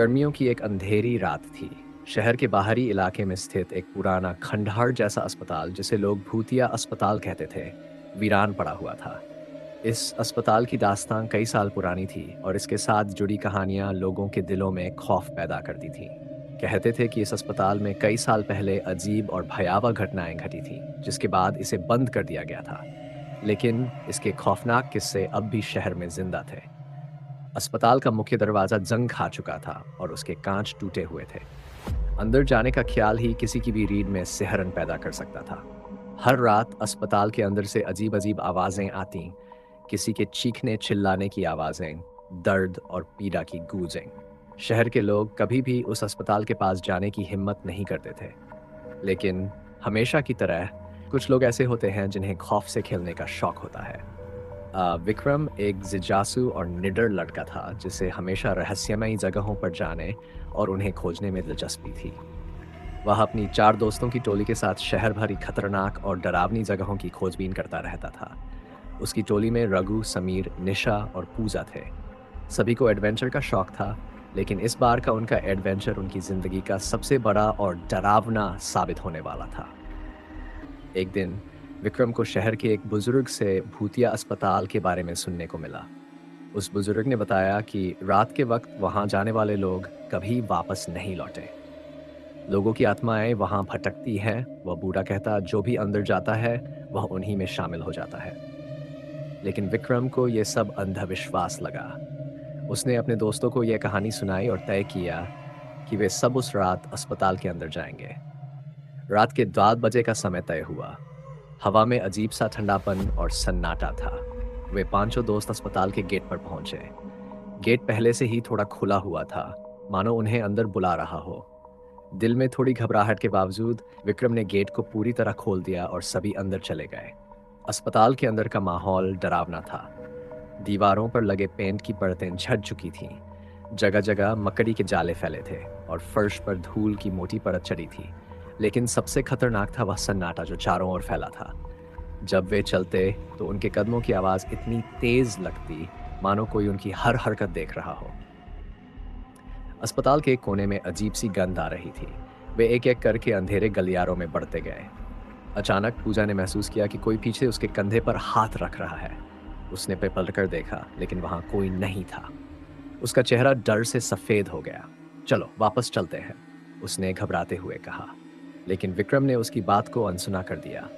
गर्मियों की एक अंधेरी रात थी। शहर के बाहरी इलाके में स्थित एक पुराना खंडहर जैसा अस्पताल, जिसे लोग भूतिया अस्पताल कहते थे, वीरान पड़ा हुआ था। इस अस्पताल की दास्तान कई साल पुरानी थी और इसके साथ जुड़ी कहानियां लोगों के दिलों में खौफ पैदा करती थीं। कहते थे कि इस अस्पताल में कई साल पहले अजीब और भयावह घटनाएं घटी थीं, जिसके बाद इसे बंद कर दिया गया था। लेकिन इसके खौफनाक किस्से अब भी शहर में जिंदा थे। अस्पताल का मुख्य दरवाजा जंग खा चुका था और उसके कांच टूटे हुए थे। अंदर जाने का ख्याल ही किसी की भी रीढ़ में सिहरन पैदा कर सकता था। हर रात अस्पताल के अंदर से अजीब अजीब आवाजें आती, किसी के चीखने चिल्लाने की आवाजें, दर्द और पीड़ा की गूंजें। शहर के लोग कभी भी उस अस्पताल के पास जाने की हिम्मत नहीं करते थे। लेकिन हमेशा की तरह कुछ लोग ऐसे होते हैं जिन्हें खौफ से खेलने का शौक होता है। विक्रम एक जिज्ञासु और निडर लड़का था, जिसे हमेशा रहस्यमयी जगहों पर जाने और उन्हें खोजने में दिलचस्पी थी। वह अपनी 4 दोस्तों की टोली के साथ शहर भरी खतरनाक और डरावनी जगहों की खोजबीन करता रहता था। उसकी टोली में रघु, समीर, निशा और पूजा थे। सभी को एडवेंचर का शौक था, लेकिन इस बार का उनका एडवेंचर उनकी जिंदगी का सबसे बड़ा और डरावना साबित होने वाला था। एक दिन विक्रम को शहर के एक बुजुर्ग से भूतिया अस्पताल के बारे में सुनने को मिला। उस बुजुर्ग ने बताया कि रात के वक्त वहां जाने वाले लोग कभी वापस नहीं लौटे। लोगों की आत्माएं वहां भटकती हैं। वह बूढ़ा कहता, जो भी अंदर जाता है वह उन्हीं में शामिल हो जाता है। लेकिन विक्रम को यह सब अंधविश्वास लगा। उसने अपने दोस्तों को यह कहानी सुनाई और तय किया कि वे सब उस रात अस्पताल के अंदर जाएंगे। रात के 7 बजे का समय तय हुआ। हवा में अजीब सा ठंडापन और सन्नाटा था। वे पांचों दोस्त अस्पताल के गेट पर पहुंचे। गेट पहले से ही थोड़ा खुला हुआ था, मानो उन्हें अंदर बुला रहा हो। दिल में थोड़ी घबराहट के बावजूद विक्रम ने गेट को पूरी तरह खोल दिया और सभी अंदर चले गए। अस्पताल के अंदर का माहौल डरावना था। दीवारों पर लगे पेंट की परतें झड़ चुकी थीं। जगह जगह मकड़ी के जाले फैले थे और फर्श पर धूल की मोटी परत चढ़ी थी। लेकिन सबसे खतरनाक था वह सन्नाटा जो चारों ओर फैला था। जब वे चलते तो उनके कदमों की आवाज इतनी तेज लगती, मानो कोई उनकी हर हरकत देख रहा हो। अस्पताल के एक कोने में अजीब सी गंध आ रही थी। वे एक एक करके अंधेरे गलियारों में बढ़ते गए। अचानक पूजा ने महसूस किया कि कोई पीछे उसके कंधे पर हाथ रख रहा है। उसने पे पलटकर देखा, लेकिन वहां कोई नहीं था। उसका चेहरा डर से सफेद हो गया। चलो वापस चलते हैं, उसने घबराते हुए कहा। लेकिन विक्रम ने उसकी बात को अनसुना कर दिया।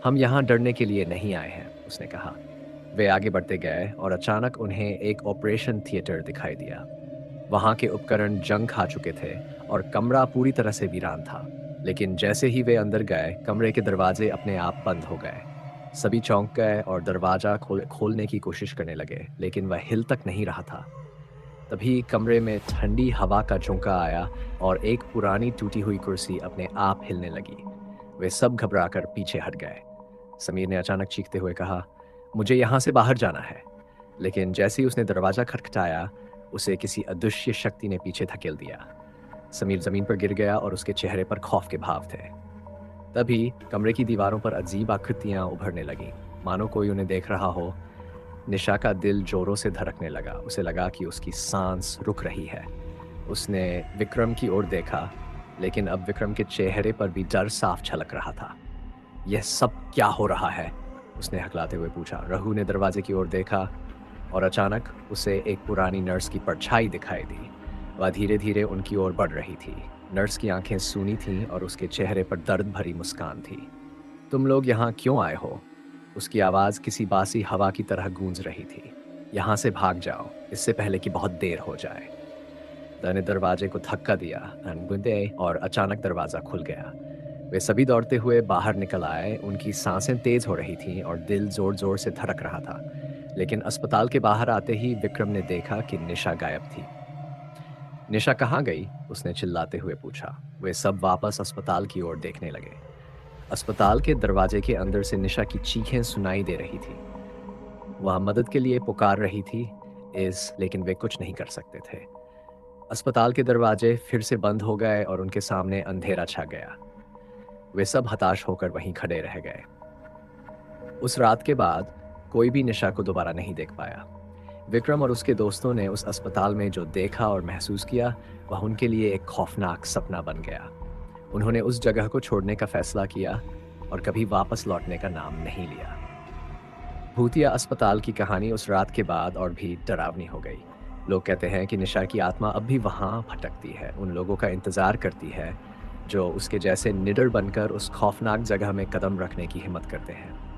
हम यहाँ डरने के लिए नहीं आए हैं, उसने कहा। वे आगे बढ़ते गए और अचानक उन्हें एक ऑपरेशन थिएटर दिखाई दिया। वहां के उपकरण जंग खा चुके थे और कमरा पूरी तरह से वीरान था। लेकिन जैसे ही वे अंदर गए, कमरे के दरवाजे अपने आप बंद हो गए। सभी चौंक गए और दरवाजा खोलने की कोशिश करने लगे, लेकिन वह हिल तक नहीं रहा था। तभी कमरे में ठंडी हवा का झोंका आया और एक पुरानी टूटी हुई कुर्सी अपने आप हिलने लगी। वे सब घबराकर पीछे हट गए। समीर ने अचानक चीखते हुए कहा, मुझे यहाँ से बाहर जाना है। लेकिन जैसे ही उसने दरवाजा खटखटाया, उसे किसी अदृश्य शक्ति ने पीछे धकेल दिया। समीर जमीन पर गिर गया और उसके चेहरे पर खौफ के भाव थे। तभी कमरे की दीवारों पर अजीब आकृतियां उभरने लगीं, मानो कोई उन्हें देख रहा हो। निशा का दिल जोरों से धड़कने लगा। उसे लगा कि उसकी सांस रुक रही है। उसने विक्रम की ओर देखा, लेकिन अब विक्रम के चेहरे पर भी डर साफ झलक रहा था। यह सब क्या हो रहा है? उसने हकलाते हुए पूछा। रघु ने दरवाजे की ओर देखा और अचानक उसे एक पुरानी नर्स की परछाई दिखाई दी। वह धीरे धीरे उनकी ओर बढ़ रही थी। नर्स की आंखें सूनी थीं और उसके चेहरे पर दर्द भरी मुस्कान थी। तुम लोग यहाँ क्यों आए हो? उसकी आवाज किसी बासी हवा की तरह गूंज रही थी। यहाँ से भाग जाओ, इससे पहले कि बहुत देर हो जाए। ने दरवाजे को धक्का दिया और अचानक दरवाजा खुल गया। वे सभी दौड़ते हुए बाहर निकल आए। उनकी सांसें तेज हो रही थीं और दिल जोर जोर से धड़क रहा था। लेकिन अस्पताल के बाहर आते ही विक्रम ने देखा कि निशा गायब थी। निशा कहाँ गई? उसने चिल्लाते हुए पूछा। वे सब वापस अस्पताल की ओर देखने लगे। अस्पताल के दरवाजे के अंदर से निशा की चीखें सुनाई दे रही थी। वह मदद के लिए पुकार रही थी, लेकिन वे कुछ नहीं कर सकते थे। अस्पताल के दरवाजे फिर से बंद हो गए और उनके सामने अंधेरा छा गया। वे सब हताश होकर वहीं खड़े रह गए। उस रात के बाद कोई भी निशा को दोबारा नहीं देख पाया। विक्रम और उसके दोस्तों ने उस अस्पताल में जो देखा और महसूस किया, वह उनके लिए एक खौफनाक सपना बन गया। उन्होंने उस जगह को छोड़ने का फैसला किया और कभी वापस लौटने का नाम नहीं लिया। भूतिया अस्पताल की कहानी उस रात के बाद और भी डरावनी हो गई। लोग कहते हैं कि निशा की आत्मा अब भी वहाँ भटकती है, उन लोगों का इंतज़ार करती है, जो उसके जैसे निडर बनकर उस खौफनाक जगह में कदम रखने की हिम्मत करते हैं।